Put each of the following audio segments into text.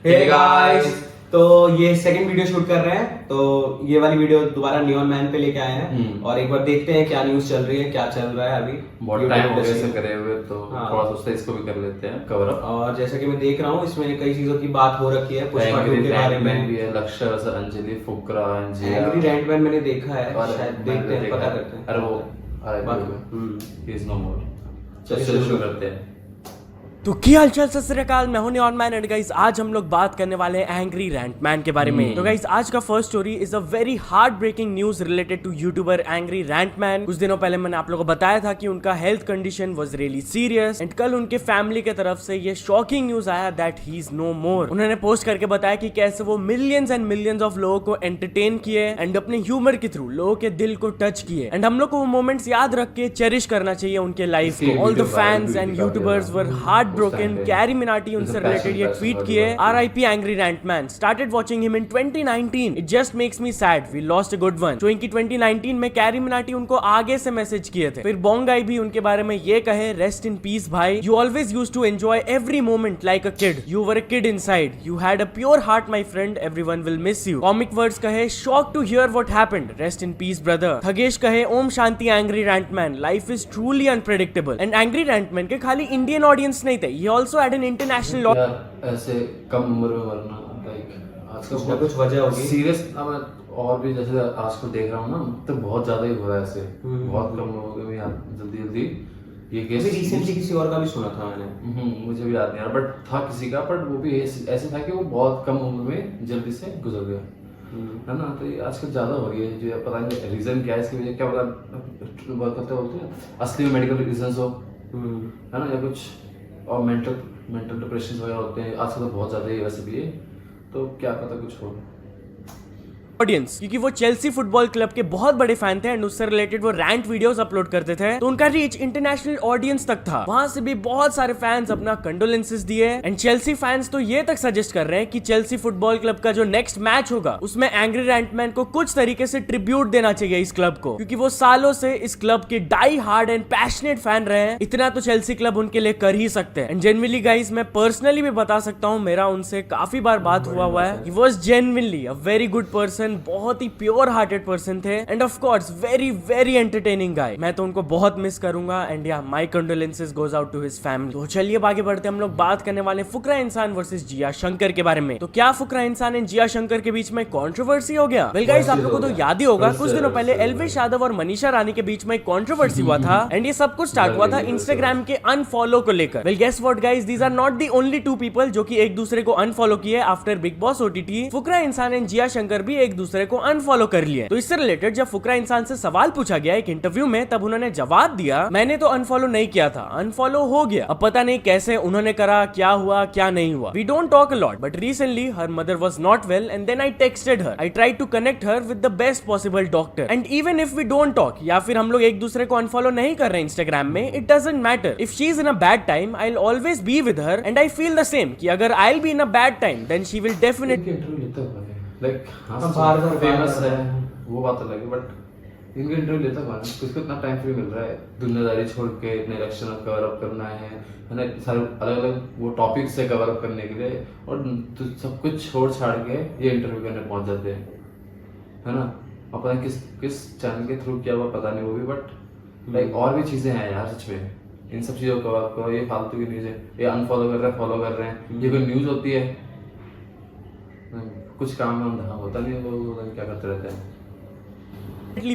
Hey guys, तो ये second video shoot कर रहे हैं। तो ये वाली वीडियो दोबारा नियॉन मैन पे लेके आए हैं और एक बार देखते हैं क्या न्यूज़ चल रही है, क्या चल रहा है अभी। बहुत टाइम हो गया इसे करे हुए, तो हाँ। थोड़ा सोचते हैं इसको भी कर लेते हैं कवर अप। और जैसा कि मैं देख रहा हूँ इसमें कई चीजों की बात हो रखी है, पुष्पा 2 के बारे में भी है, लक्ष्य सर, अंजलि फुकरा, एंग्री रैंटमैन मैंने देखा है, और शायद देखते हैं, पता करते हैं। अरे वो ही इज नो मोर। चलो शुरू करते हैं। तो क्या हालचाल, सत श्री अकाल, मैं हूं नियॉन मैन एंड गाइस आज हम लोग बात करने वाले हैं एंग्री रैंटमैन के बारे में। तो गाइस आज का first story is a very heartbreaking news related to YouTuber Angry Rantman. कुछ दिनों पहले मैंने आप लोगों को बताया था कि उनका health condition was really serious and कल उनके फैमिली की तरफ से ये शॉकिंग न्यूज आया दैट ही इज नो मोर। उन्होंने पोस्ट करके बताया कि कैसे वो मिलियंस एंड मिलियंस ऑफ लोगों को एंटरटेन किए एंड अपने ह्यूमर के थ्रू लोगों के दिल को टच किए एंड हम लोग को वो मोमेंट्स याद रख के चेरिश करना चाहिए उनके लाइफ को। All the fans and YouTubers were heart broken. CarryMinati उनसे रिलेटेड ये ट्वीट किए, RIP Angry Rantman, started watching him in 2019, it just makes me sad, we lost a good one. जो इनकी 2019 में कैरी मिनाटी उनको आगे से मैसेज किए थे। फिर बोंगाई भी उनके बारे में ये कहे, रेस्ट इन पीस भाई, you always used to enjoy every moment like a kid, you were a kid inside, you had a pure heart my friend, everyone will miss you. Comic words कहे, shock to hear what happened, rest in peace brother. Thugesh कहे, Om Shanti Angry Rantman, life is truly unpredictable. And Angry Rantman के खाली Indian audience नहीं थे, he also had an international यार ऐसे कम उम्र में मरना, लाइक आजकल कुछ वजह होगी सीरियस। मैं और भी जैसे आजकल देख रहा हूँ ना, तो बहुत ज्यादा ही हो रहा है ऐसे। बहुत कम लोगों में जल्दी जल्दी ये केस। रिसेंटली किसी और का भी सुना था मैंने, मुझे भी याद नहीं आ रहा, बट था किसी का, बट वो भी ऐसे था कि वो बहुत कम उम्र में जल्दी से गुजर गया, है ना। तो ये आजकल ज्यादा हो रही है, जो पता नहीं रीजन क्या है इसकी वजह, क्या पता बोलते हैं असली में मेडिकल रीजन हो, है ना, या कुछ और मेंटल डिप्रेशन वगैरह होते हैं आजकल, तो बहुत ज्यादा ही वैसे भी है, तो क्या पता कुछ हो। ऑडियंस, क्योंकि वो चेल्सी फुटबॉल क्लब के बहुत बड़े फैन थे एंड उससे रिलेटेड वो रैंट वीडियोस अपलोड करते थे, तो उनका रीच इंटरनेशनल ऑडियंस तक था। वहां से भी बहुत सारे फैंस अपना कंडोलेंसेस दिए एंड चेल्सी फैंस तो ये तक सजेस्ट कर रहे हैं कि चेल्सी फुटबॉल क्लब का जो नेक्स्ट मैच होगा उसमें एंग्री रैंटमैन को कुछ तरीके से ट्रिब्यूट देना चाहिए इस क्लब को, क्योंकि वो सालों से इस क्लब के die hard and passionate fan रहे हैं। इतना तो चेल्सी क्लब उनके लिए कर ही सकते हैं। एंड जेन्युइनली गाइस, मैं पर्सनली भी बता सकता हूँ, मेरा उनसे काफी बार बात हुआ है। He was genuinely a very good person, बहुत ही प्योर हार्टेड पर्सन थे and of course very very entertaining guy. मैं तो उनको बहुत मिस करूंगा and yeah my condolences goes out to his family. तो चलिए आगे बढ़ते हैं, हम लोग बात करने वाले फुकरा इंसान वर्सेस जिया शंकर के बारे में। तो क्या फुकरा इंसान एंड जिया शंकर के बीच में कंट्रोवर्सी हो गया? वेल गाइस, आप लोगों को तो याद ही होगा कुछ दिनों पहले एल्विश यादव और मनीषा रानी के बीच में कंट्रोवर्सी हुआ था एंड ये सब कुछ स्टार्ट हुआ था इंस्टाग्राम के अनफॉलो को लेकर। Well guess what guys, these are not the only two people जो कि एक दूसरे को अनफॉलो किए after Bigg Boss OTT। Fukra Insaan and Jiya Shankar भी एक दूसरे को अनफॉलो कर लिए। तो इससे रिलेटेड जब फुकरा इंसान से सवाल पूछा गया एक इंटरव्यू में, तब उन्होंने जवाब दिया, मैंने तो अनफॉलो नहीं किया था, अनफॉलो हो गया। अब पता नहीं कैसे उन्होंने करा, क्या हुआ क्या नहीं हुआ। We don't talk a lot, but recently her mother was not well and then I texted her, I tried to connect her with the best possible doctor and even if we don't talk, या फिर हम लोग एक दूसरे को unfollow नहीं कर रहे इंस्टाग्राम में, it doesn't matter. If she is in a bad time I will always be with her and I feel the same कि अगर I will be in a bad time then she will definitely. Like famous है वो बात अलग है, but इनके interview लेता कौन है? किसको इतना टाइम फ्री मिल रहा है दुनियादारी छोड़ के इतने इलेक्शन कवर अप करना है ना, सारे अलग अलग वो टॉपिक से कवर अप करने के लिए, और तो सब कुछ छोड़ छाड़ के ये इंटरव्यू करने पहुंच जाते हैं, है ना। और पता नहीं किस चैनल के थ्रू किया हुआ पता नहीं वो भी, बट लाइक और भी चीजें हैं यार सच में, इन सब चीजों को कवर अप करो। ये फालतू की न्यूज है, ये अनफॉलो कर रहे हैं फॉलो कर रहे हैं, ये कोई न्यूज होती है? कुछ काम में होता नहीं है, वो क्या करते रहते हैं।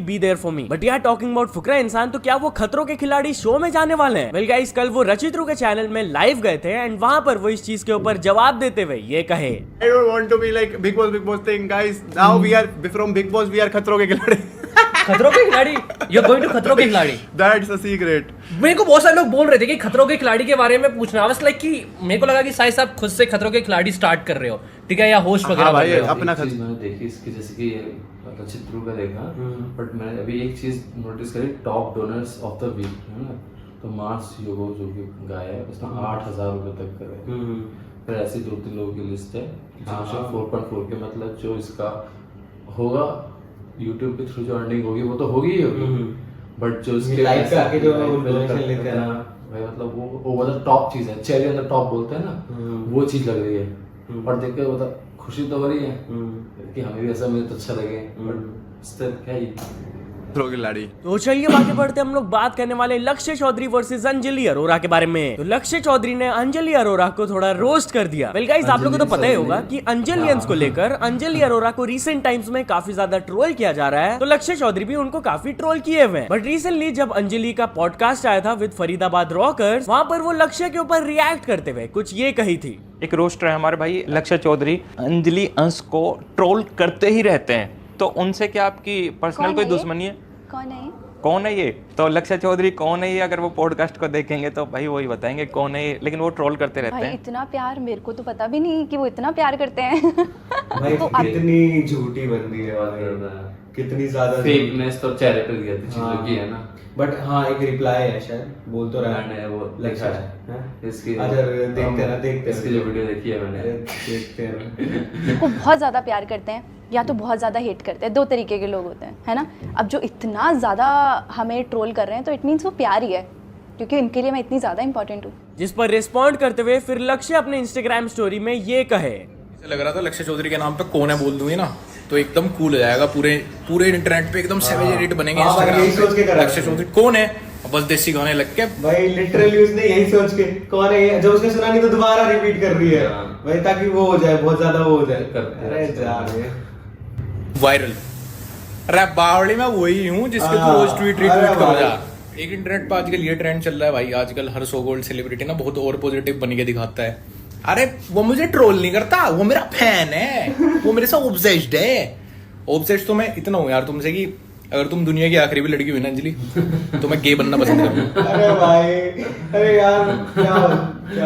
be there for me. But yeah, talking about फुकरा इंसान, तो क्या वो खतरों के खिलाड़ी शो में जाने वाले हैं? Well guys, कल वो रचित्रू के चैनल में लाइव गए थे एंड वहां पर वो इस चीज के ऊपर जवाब देते हुए ये कहे, I don't want to be like Big Boss thing, guys. Now we are from Big Boss, we are खतरों के खिलाड़ी. खतरों के खिलाड़ी, यू आर गोइंग टू खतरों के खिलाड़ी। That's a secret. मेरे को बहुत सारे लोग बोल रहे थे कि खतरों के खिलाड़ी के बारे में पूछना, बस लाइक कि मेरे को लगा कि शायद आप खुद से खतरों के खिलाड़ी स्टार्ट कर रहे हो, ठीक है, या होस्ट वगैरह भाई, बन रहे हो। अपना एक चीज मैंने देखी इसकी, जैसे कि रचित्रू का देखा, बट मैंने अभी एक चीज नोटिस करी, top donors of the week, है ना। तो मार्स योगो जो कि गाय है उसने 8,000 रुपए तक करे। फिर ऐसे 2-3 लोगों की लिस्ट है, 4.4 के मतलब जो इसका होगा यूट्यूब के थ्रू जो अर्निंग होगी वो तो होगी ही होगी, बट जो इसके लाइव पे आके जो डोनेशन लेते हैं भाई, मतलब वो ओवर द टॉप चीज है, चेरी ऑन द टॉप बोलते हैं ना, वो चीज लग रही है। और देख के वो तो खुशी तो हो रही है कि हमें भी ऐसा मिले तो अच्छा लगे, बट स्टिल क्या ही खिलाड़ी। तो चलिए आगे बढ़ते हम लोग बात करने वाले लक्ष्य चौधरी वर्सेस अंजलि अरोरा के बारे में। तो लक्ष्य चौधरी ने अंजलि अरोरा को थोड़ा रोस्ट कर दिया। वेल गाइस, आप लोगों को तो पता ही होगा कि अंजलियंस को लेकर अंजलि अरोरा को रिसेंट टाइम्स में काफी ज्यादा ट्रोल किया जा रहा है। तो लक्ष्य चौधरी भी उनको काफी ट्रोल किए हुए हैं। बट रिसेंटली जब अंजलि का पॉडकास्ट आया था विद फरीदाबाद रॉकर्स, वहां पर वो लक्ष्य के ऊपर रिएक्ट करते हुए कुछ ये कही थी। एक रोस्टर है हमारे भाई लक्ष्य चौधरी, अंजलि अंश को ट्रोल करते ही रहते हैं, तो उनसे क्या आपकी पर्सनल कोई दुश्मनी है? कौन है ये? तो लक्ष्य चौधरी कौन है ये? अगर वो पॉडकास्ट को देखेंगे तो भाई वही बताएंगे कौन है ये, लेकिन वो ट्रोल करते रहते भाई हैं। इतना प्यार मेरे को तो पता भी नहीं कि वो इतना प्यार करते हैं। भाई तो अब कितनी झूठी बन रही है भाई, कितनी ज्यादा फेकनेस तो चेहरे पे दिया थी चीजों की है ना। बट हाँ एक रिप्लाई है शायद, बोल तो रहा मैंने वो लक्ष्य देखा है। है इसकी, अगर देखते इसकी जो वीडियो देखी है मैंने, देखते हैं। को बहुत ज़्यादा प्यार करते हैं या तो बहुत ज़्यादा हेट करते हैं, दो तरीके के लोग होते हैं, है ना। अब जो इतना ज़्यादा हमें ट्रोल कर रहे हैं तो इट मीन्स वो प्यार ही है, क्योंकि इनके लिए मैं इतनी ज़्यादा इंपॉर्टेंट हूँ। जिस पर रिस्पॉन्ड करते हुए फिर लक्ष्य अपने इंस्टाग्राम स्टोरी में ये कहे। ऐसा लग रहा था लक्ष्य चौधरी के नाम पे कौन है बोल दूंगी ना तो एकदम कूल हो जाएगा, पूरे इंटरनेट पे एकदम सेवेज एडिट बनेंगे इंस्टाग्राम पे। लक्ष्य चौधरी कौन है? बस देसी गाने लग के भाई लिटरली उसने यही सोच के कौन है ये, जब उसने सुना नहीं तो दोबारा रिपीट कर रही है भाई, ताकि वो हो जाए, बहुत ज्यादा वो हो जाए। अरे जा रे वायरल। अरे बावड़ी में वही हूँ जिसके तू रोज ट्वीट करो जा। एक इंटरनेट पे आजकल ये ट्रेंड चल रहा है भाई, आजकल हर सो गोल्ड सेलिब्रिटी ना बहुत और पॉजिटिव बन के दिखाता है। अरे वो मुझे ट्रोल नहीं करता, वो मेरा फैन है, वो मेरे से ऑब्सेस्ड है। ऑब्सेस्ड तो मैं इतना हूँ यार तुमसे कि अगर तुम दुनिया की आखिरी भी लड़की हुई ना अंजलि तो मैं गे बनना पसंद करूंगा। अरे भाई, अरे यार क्या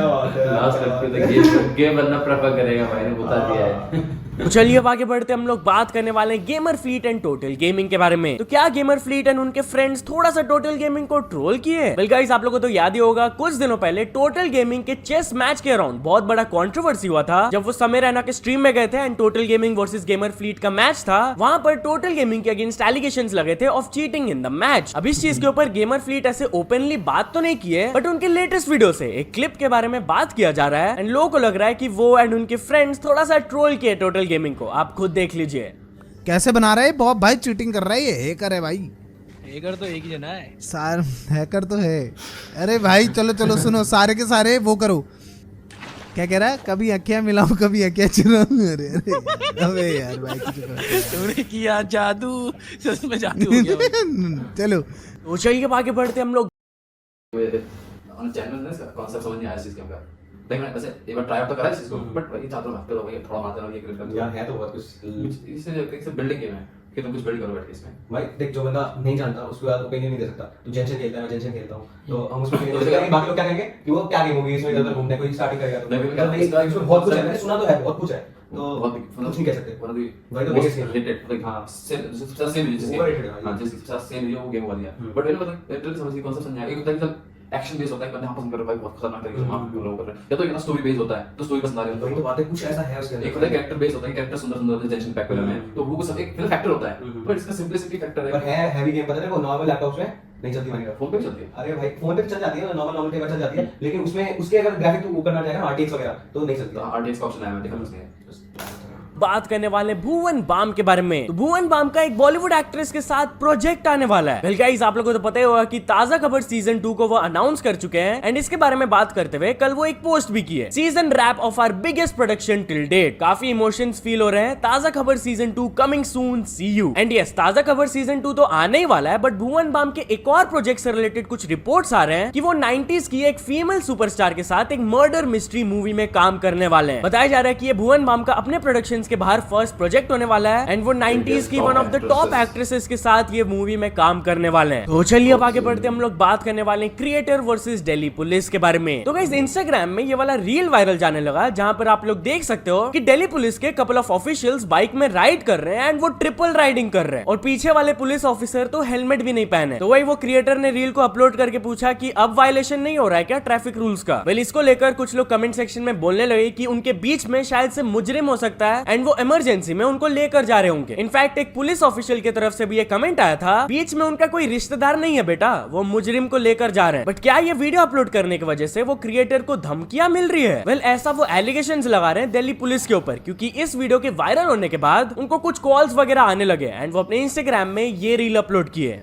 बात है। लास्ट तक गे बनना प्रेफर करेगा भाई ने बता दिया है। तो चलिए अब आगे बढ़ते हम लोग बात करने वाले हैं gamer fleet and total gaming के बारे में। तो क्या गेमर फ्लीट एंड उनके फ्रेंड्स थोड़ा सा टोटल गेमिंग को ट्रोल किए? वेल गाइस, आप लोगों को तो याद ही होगा कुछ दिनों पहले टोटल गेमिंग के चेस मैच के अराउंड बहुत बड़ा कंट्रोवर्सी हुआ था, जब वो समय रैना के स्ट्रीम में गए थे and total gaming versus gamer fleet का मैच था। वहां पर टोटल गेमिंग के अगेंस्ट एलिगेशंस लगे थे of cheating in the match. अब इस चीज के ऊपर गेमर फ्लीट ऐसे ओपनली बात तो नहीं की है, बट उनके लेटेस्ट वीडियो से एक क्लिप के बारे में बात किया जा रहा है एंड लोगों को लग रहा है कि वो एंड उनके फ्रेंड्स थोड़ा सा ट्रोल किए टोटल गेमिंग को। आप खुद देख लीजिए कैसे बना रहा है बॉब भाई, चीटिंग कर रहा है ये, हैकर है भाई। हैकर तो एक ही जना है, सार हैकर तो है। अरे भाई चलो चलो सुनो, सारे के सारे वो करो, क्या कह रहा है, कभी अखियां मिलाऊं कभी अखियां चुराऊं। अरे अरे अबे यार भाई तूने किया जादू, सच में जादू हो गया। चलो तो चलिए अब आगे बढ़ते हम लोग। चैनल ने कॉन्सेप्ट समझ नहीं आया इस चीज के ऊपर, लेकिन वैसे एक बार ट्राई आउट तो करा इस चीज को, बट वही चाहता हूं मैं तो भाई थोड़ा मारते रहो ये कर यार है तो बहुत कुछ इससे बिल्डिंग गेम है कि तुम कुछ बिल्ड करो बैठ के इसमें। भाई देख, जो बंदा नहीं जानता उसके बाद ओपिनियन नहीं दे सकता। तू जेंशन खेलता है, मैं जेंशन खेलता हूं, तो हम उसमें ओपिनियन दे सकते हैं। बाकी लोग क्या कहेंगे कि वो क्या गेम होगी, इसमें इधर घूमने कोई स्टार्टिंग करेगा तो नहीं, इसमें बहुत कुछ है, मैंने सुना तो है बहुत कुछ है, तो कुछ नहीं कह सकते। भाई तो बिगेस्ट रिलेटेड लाइक हां सेम वीडियो वो गेम वाली है, बट मैंने पता लिटरली समझ नहीं कॉन्सेप्ट समझ आया। एक होता है कि एक्शन बेस होता है, बंदे पसंद कर रहे हैं भाई बहुत खतरनाक तरीके से मार कर रहे हैं, या तो ये ना स्टोरी बेस होता है तो स्टोरी पसंद आ रही है, तो बातें कुछ ऐसा है उसके अंदर। एक होता है कैरेक्टर बेस होता है, कैरेक्टर सुंदर सुंदर टेंशन पैक वाले में, तो वो सब एक फैक्टर होता है, बट इसका सिंपलिसिटी फैक्टर पर है हैवी गेम, पता है वो नॉर्मल लैपटॉप्स में नहीं चलती मानेगा, फोन पे चलती है। अरे भाई फोन पे चल जाती है, नॉर्मल टेबल चल जाती है, लेकिन उसमें उसके अगर ग्राफिक तो ऊपर ना जाएगा ना RTX वगैरह तो नहीं चलती। RTX का ऑप्शन आया मैं देखा उसमें। बात करने वाले भुवन बाम के बारे में। तो भुवन बाम का एक बॉलीवुड एक्ट्रेस के साथ प्रोजेक्ट आने वाला है। वेल गाइस, आप लोगों को तो पता ही होगा कि ताजा खबर सीजन 2 को वो अनाउंस कर चुके हैं एंड इसके बारे में बात करते हुए कल वो एक पोस्ट भी की है, season wrap of our biggest production till date. काफी इमोशंस फील हो रहे हैं। Taaza Khabar season 2 coming soon, see you. And yes, Taaza Khabar season 2 तो आने ही वाला है, बट भुवन बाम के एक और प्रोजेक्ट से रिलेटेड कुछ रिपोर्ट्स आ रहे हैं कि वो 90s की एक फीमेल सुपरस्टार के साथ एक मर्डर मिस्ट्री मूवी में काम करने वाले हैं। बताया जा रहा है कि ये भुवन बाम का अपने प्रोडक्शंस के बाहर फर्स्ट प्रोजेक्ट होने वाला है एंड वो 90s की one of the top actresses के साथ ये मूवी में काम करने वाले हैं। तो चलिए अब आगे बढ़ते हम लोग बात करने वाले हैं क्रिएटर वर्सेस दिल्ली पुलिस के बारे में। तो गाइस, इंस्टाग्राम में ये वाला रील वायरल जाने लगा जहां पर आप लोग देख सकते हो कि दिल्ली पुलिस के कपल ऑफ ऑफिशियल्स बाइक में राइड कर रहे हैं एंड वो ट्रिपल राइडिंग कर रहे हैं और पीछे वाले पुलिस ऑफिसर तो हेलमेट भी नहीं पहने। तो वही वो क्रिएटर ने रील को अपलोड करके पूछा कि अब वायलेशन नहीं हो रहा है क्या ट्रैफिक रूल्स का। वेल, इसको लेकर कुछ लोग कमेंट सेक्शन में बोलने लगे कि उनके बीच में शायद से मुजरिम हो सकता है एंड एंड वो इमरजेंसी में उनको लेकर जा रहे होंगे। इनफैक्ट एक पुलिस ऑफिशियल की तरफ से भी ये कमेंट आया था, बीच में उनका कोई रिश्तेदार नहीं है बेटा, वो मुजरिम को लेकर जा रहे हैं। बट क्या ये वीडियो अपलोड करने की वजह से वो क्रिएटर को धमकियां मिल रही है? वेल, ऐसा वो एलिगेशंस लगा रहे हैं दिल्ली पुलिस के ऊपर, क्योंकि इस वीडियो के वायरल होने के बाद उनको कुछ कॉल्स वगैरह आने लगे एंड वो अपने इंस्टाग्राम में ये रील अपलोड किए।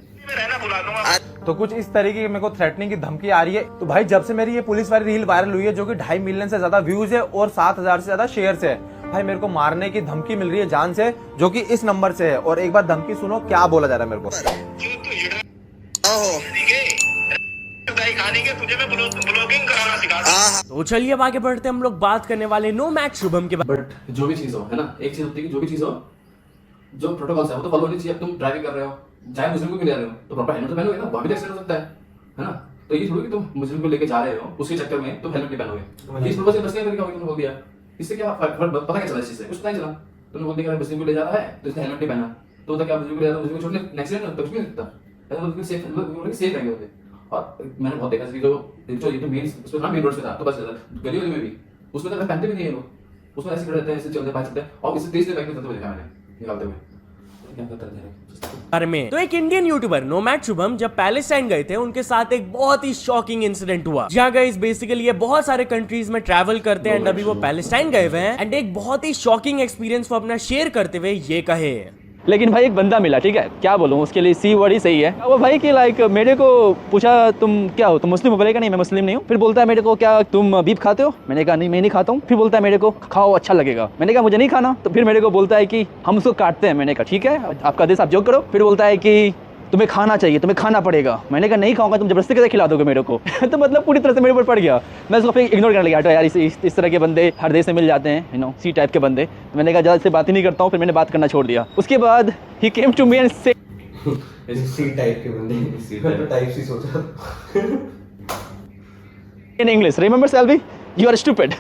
तो कुछ इस तरीके की मेरे को थ्रेटनिंग की धमकी आ रही है। तो भाई जब से मेरी ये पुलिस वाली रील वायरल हुई है, जो कि 2.5 मिलियन से ज्यादा व्यूज है और 7,000 से ज्यादा शेयर्स है, भाई मेरे को मारने की धमकी मिल रही है जान से, जो कि इस नंबर से है। और एक बार धमकी सुनो क्या बोला जा रहा है मेरे को। तो चलिए अब आगे बढ़ते हैं, हम लोग बात करने वाले नो मैच शुभम के बारे में। बट जो भी चीज हो, है ना, एक चीज होती है कि जो भी चीज हो, जो प्रोटोकॉल्स है वो तो फॉलो होनी चाहिए। तुम ड्राइविंग कर रहे हो, चाहे मुस्लिम को भी ले रहे हो, तो प्रॉपर हेलमेट तो पहनोगे ना, वहां भी एक्सीडेंट हो सकता है ना। तो ये थोड़ी कि तुम मुस्लिम को लेके जा रहे हो, उसके चक्कर में तुम हेलमेट नहीं पहनोगे। इस पर्पस से बचने का तुमने बोल दिया, इससे क्या पता क्या चला इस चीज से? कुछ नहीं चला। तुमने बोल दिया मुस्लिम को ले जा रहा है तो इसने हेलमेट नहीं पहना, तो क्या मुस्लिम को ले जा रहा है, मुस्लिम को छोड़ने एक्सीडेंट होता कुछ नहीं दिखता, मतलब सेफ रहेंगे होते। और मैंने बहुत देखा कि जो ये तो मेन उसमें था, मेन रोड पे था, तो बस गली में भी उसमें तो पहनते भी नहीं है लोग, उसमें ऐसे खड़े रहते हैं, ऐसे चलते बाइक चलते हैं, और इससे तेज बाइक में चलते हुए देखा मैंने निकालते हुए। में तो एक इंडियन यूट्यूबर नोमैड शुभम जब पैलेस्टाइन गए थे, उनके साथ एक बहुत ही शॉकिंग इंसिडेंट हुआ। जहाँ गाइस बेसिकली ये बहुत सारे कंट्रीज में ट्रैवल करते हैं एंड अभी वो पैलेस्टाइन गए हुए हैं एंड एक बहुत ही शॉकिंग एक्सपीरियंस वो अपना शेयर करते हुए ये कहे। लेकिन भाई एक बंदा मिला, ठीक है, क्या बोलूँ उसके लिए, सी वर्ड ही सही है वो भाई कि लाइक मेरे को पूछा तुम क्या हो, तुम मुस्लिम हो? बोलेगा नहीं मैं मुस्लिम नहीं हूँ। फिर बोलता है मेरे को क्या तुम बीफ खाते हो? मैंने कहा नहीं मैं नहीं खाता हूँ। फिर बोलता है मेरे को खाओ अच्छा लगेगा। मैंने कहा मुझे नहीं खाना। तो फिर मेरे को बोलता है कि हम उसको काटते हैं। मैंने कहा ठीक है आपका आदेश, आप जो करो। फिर बोलता है कि तुम्हें खाना चाहिए, तुम्हें खाना पड़ेगा। मैंने कहा नहीं खाऊंगा, तुम जबरदस्ती कैसे खिला दोगे मेरे को? तो मतलब पूरी तरह से मेरे ऊपर पड़ गया। मैं उसको फिर इग्नोर करने लगा, तो यार इस तरह के बंदे हर देश में मिल जाते हैं, यू नो, सी टाइप के बंदे। तो मैंने कहा ज़्यादा से बात ही नहीं करता हूँ। फिर मैंने बात करना छोड़ दिया। उसके बाद ही केम टू मी एंड से सी टाइप के बंदे, टाइप सी सोचा in English, remember Selvi, you are stupid.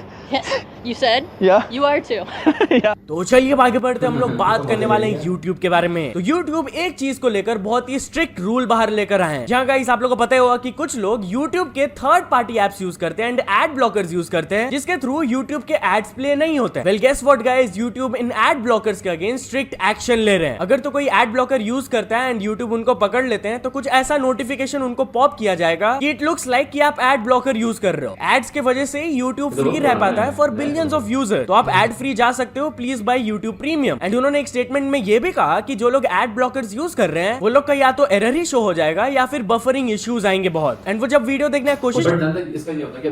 You said? Yeah. You are too. Yeah. तो चलिए आगे बढ़ते हम लोग बात करने वाले हैं YouTube के बारे में। तो YouTube एक चीज को लेकर बहुत ही स्ट्रिक्ट रूल बाहर लेकर आए हैं। जहाँ गाइस आप लोगों को पता ही होगा कि कुछ लोग YouTube के थर्ड पार्टी एप्स यूज करते हैं एंड एड ब्लॉकर्स यूज करते हैं, जिसके थ्रू YouTube के एड्स प्ले नहीं होते। Well guess what guys, YouTube इन एड ब्लॉकर्स के अगेंस्ट स्ट्रिक्ट एक्शन ले रहे हैं। अगर तो कोई एड ब्लॉकर यूज करता है एंड YouTube उनको पकड़ लेते हैं, तो कुछ ऐसा नोटिफिकेशन उनको पॉप किया जाएगा कि इट लुक्स लाइक कि आप एड ब्लॉकर यूज कर रहे हो। एड्स की वजह से YouTube फ्री रह पाता है फॉर बिलियंस ऑफ यूजर। तो आप एड फ्री जा सकते हो, please buy YouTube premium. And उन्होंने एक स्टेटमेंट में ये भी कहा कि जो लोग एड ब्लॉकर्स यूज कर रहे हैं वो लोग का या तो एरर ही शो हो जाएगा या फिर बफरिंग इश्यूज आएंगे बहुत। एंड वो जब वीडियो देखने की कोशिश, इसका ये होता है कि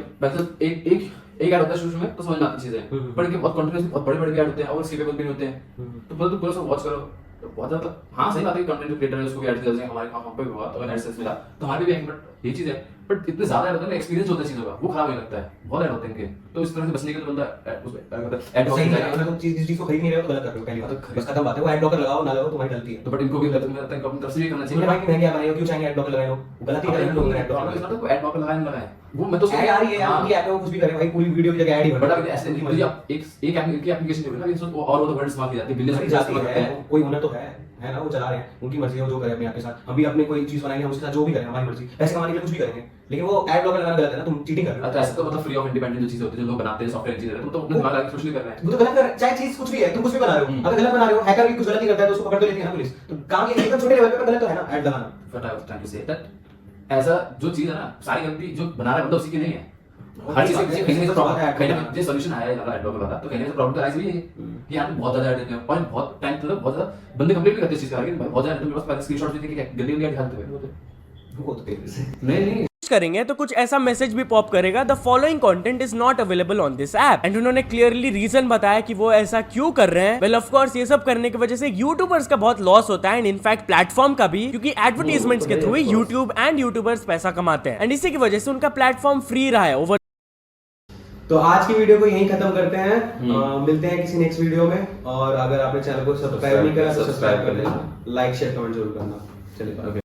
एक ऐड होता है शुरू में तो समझ में आती चीजें, पर कि बहुत कंटिन्यूअसली बहुत बड़े ऐड होते हैं और स्किपेबल भी नहीं होते हैं, तो मतलब पूरा सब वॉच करो तो बहुत ज्यादा। हाँ सही बात है, कंटेंट क्रिएटर है, उसको भी एड कर देंगे, हमारे काम पे भी हुआ तो अगर एडसेंस मिला तो हमारे भी आएंगे। बट ये चीज है, बट इतने ज्यादा ऐड होते हैं, एक्सपीरियंस होता है चीजों का, वो खराब होने लगता है, बहुत ऐड होते हैं इनके। तो इस तरह से बचने के लिए बंदा ऐड ब्लॉकर लगाओ। अगर तुम चीज को खरीद नहीं रहे हो तो गलत कर रहे हो, पहली बात बस खत्म बात है। वो ऐड ब्लॉकर लगाओ ना लगाओ तुम्हारी गलती है। तो बट इनको भी गलत नहीं लगता है, अपनी तरफ से भी करना चाहिए। भाई महंगे बनाए हो, क्यों चाहेंगे ऐड ब्लॉकर लगाए हो? गलती कर रहे हैं लोग, ऐड ब्लॉकर ऐड ब्लॉकर लगाए नहीं लगाए, वो मैं तो ऐड आ रही है, उनकी ऐप में वो कुछ भी करें भाई, पूरी वीडियो की जगह ऐड ही बन। बट अगर ऐसे नहीं, आप एक एप्लीकेशन पे ना और वो तो वर्ड इस्तेमाल की जाती है, बिलियंस जाती है, कोई हुनर तो है ना, वो चला रहे हैं, उनकी मर्जी है, वो जो करे अपने आप के साथ। हम भी अपने कोई चीज बनाएंगे, हम उसके साथ जो भी करें हमारी मर्जी, पैसे कमाने के लिए कुछ भी करेंगे, लेकिन वो ऐड ब्लॉकर लगाना गलत है ना, तुम चीटिंग कर रहे हो। तो ऐसे तो मतलब फ्री ऑफ इंडिपेंडेंट जो चीज होती है, जो लोग बनाते हैं सॉफ्टवेयर इंजीनियर, तुम तो अपने दिमाग लगा के कुछ नहीं कर रहे हैं, वो तो गलत कर, चाहे चीज कुछ भी है, तुम कुछ भी बना रहे हो, अगर गलत बना रहे हो, हैकर भी कुछ गलत ही करता है तो उसको पकड़ तो लेती है ना पुलिस। तो काम ये एकदम छोटे लेवल पे गलत तो है ना ऐड लगाना। But I was trying to say that ऐसा जो चीज है ना, सारी गलती जो बना रहा है बंदा उसी की नहीं है। हर चीज कहीं ना कहीं सॉल्यूशन आया है, ऐड ब्लॉकर वाला, तो कहीं ना प्रॉब्लम तो आई है कि यार बहुत ज्यादा ऐड देते हैं और बहुत टाइम तक बहुत ज्यादा बंदे कंप्लीट भी करते हैं इस चीज का, लेकिन बहुत ज्यादा मेरे पास स्क्रीनशॉट देते हैं कि गलती नहीं दिखाते हुए वो तो नहीं करेंगे तो कुछ ऐसा मैसेज भी पॉप करेगा, the following content is not available on this app. And उन्होंने क्लियरली रीजन बताया कि वो ऐसा क्यों कर रहे हैं। वेल ऑफ कोर्स ये सब करने की वजह से यूट्यूबर्स का बहुत लॉस होता है एंड इनफैक्ट प्लेटफॉर्म का भी, क्योंकि एडवर्टाइजमेंट्स के थ्रू यूट्यूब एंड यूट्यूबर्स पैसा कमाते हैं एंड इसी की वजह से उनका प्लेटफॉर्म फ्री रहा है ओवर। तो आज की वीडियो को यहीं खत्म करते हैं, मिलते हैं किसी नेक्स्ट वीडियो में। और अगर आपने चैनल को सब्सक्राइब नहीं करा तो सब्सक्राइब कर लेना, लाइक शेयर कमेंट जरूर करना। चलिए।